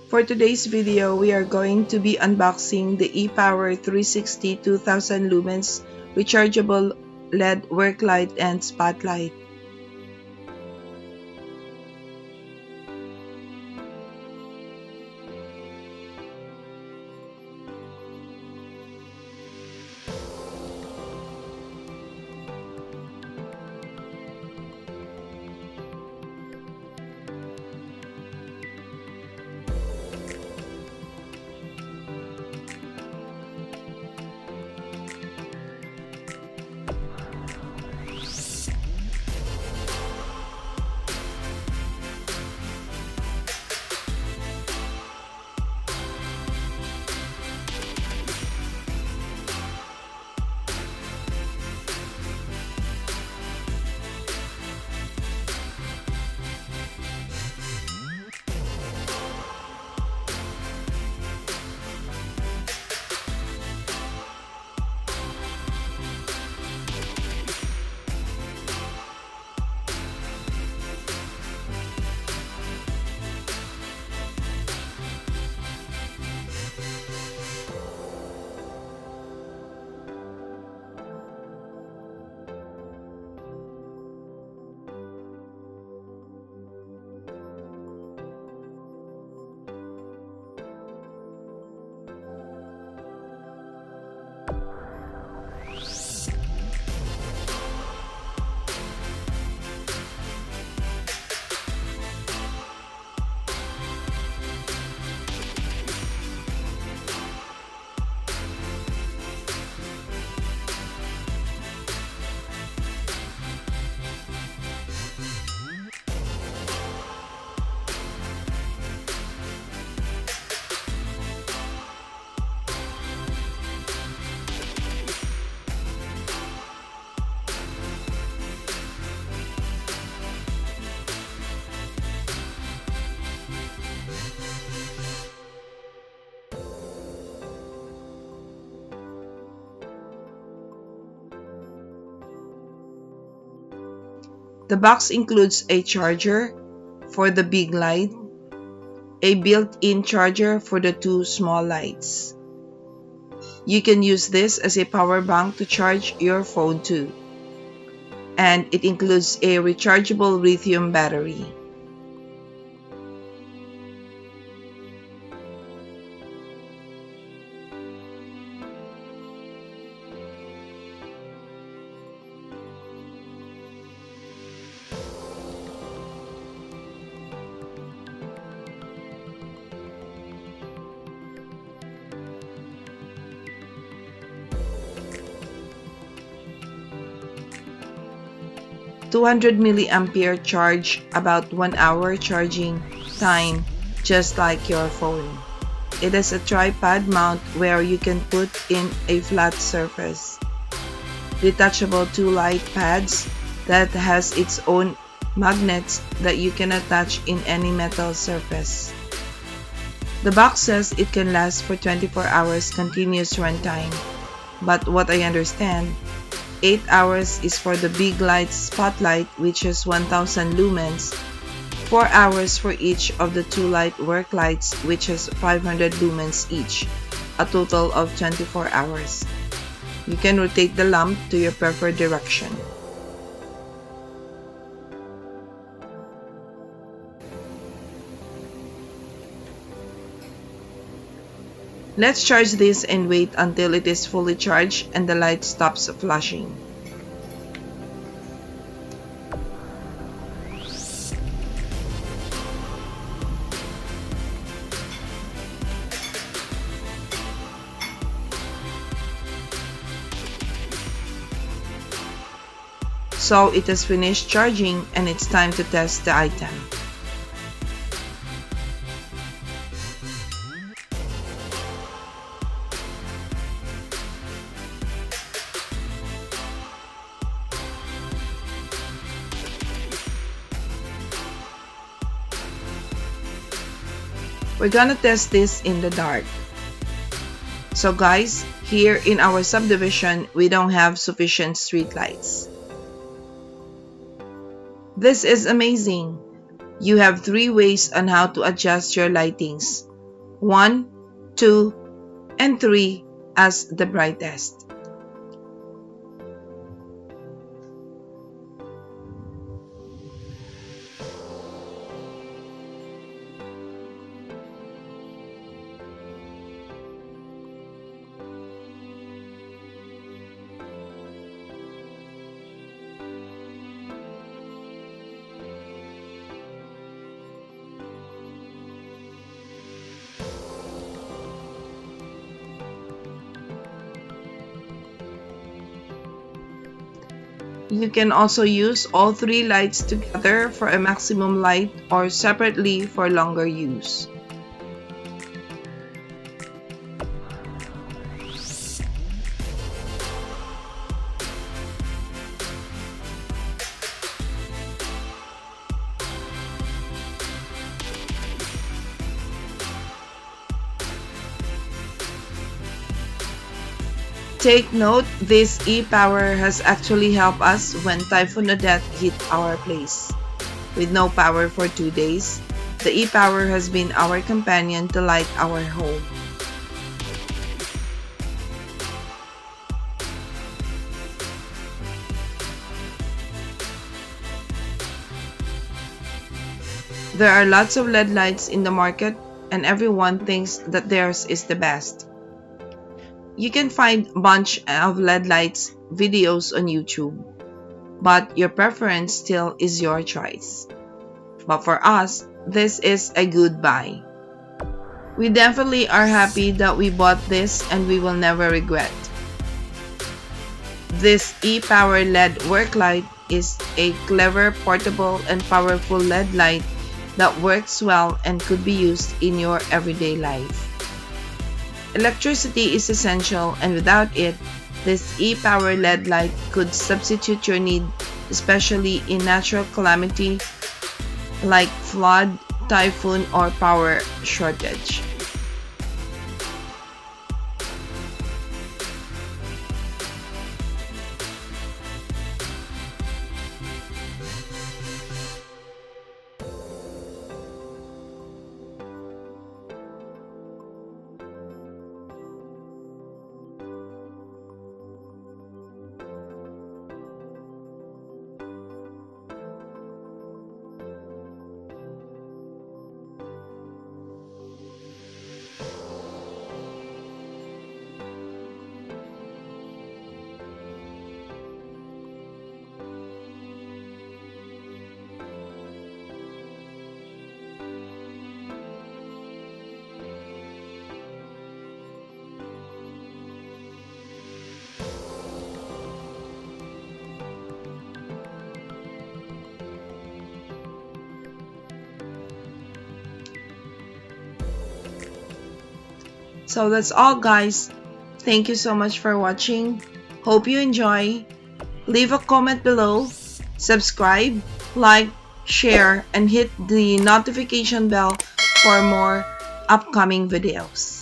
For today's video, we are going to be unboxing the ePOWER 360 2000 lumens rechargeable LED Worklight and Spotlight. The box includes a charger for the big light, a built-in charger for the two small lights. You can use this as a power bank to charge your phone too. And it includes a rechargeable lithium battery. $200 milliampere charge, about 1 hour charging time, just like your phone. It has a tripod mount where you can put in a flat surface. Detachable 2 light pads that has its own magnets that you can attach in any metal surface. The box says it can last for 24 hours continuous runtime, but what I understand, 8 hours is for the big light spotlight, which is 1000 lumens, 4 hours for each of the 2 light work lights, which is 500 lumens each, a total of 24 hours. You can rotate the lamp to your preferred direction. Let's charge this and wait until it is fully charged and the light stops flashing. So it has finished charging and it's time to test the item. We're gonna test this in the dark. So guys, here in our subdivision, we don't have sufficient street lights. This is amazing. You have 3 ways on how to adjust your lightings. 1, 2, and 3 as the brightest. You can also use all 3 lights together for a maximum light or separately for longer use. Take note, this ePOWER has actually helped us when Typhoon Odette hit our place. With no power for 2 days, the ePOWER has been our companion to light our home. There are lots of LED lights in the market, and everyone thinks that theirs is the best. You can find a bunch of LED lights videos on YouTube, but your preference still is your choice. But for us, this is a good buy. We definitely are happy that we bought this and we will never regret. This ePOWER LED Worklight is a clever, portable, and powerful LED light that works well and could be used in your everyday life. Electricity is essential, and without it, this ePOWER LED light could substitute your need, especially in natural calamity like flood, typhoon, or power shortage. So that's all, guys. Thank you so much for watching. Hope you enjoy. Leave a comment below, subscribe, like, share, and hit the notification bell for more upcoming videos.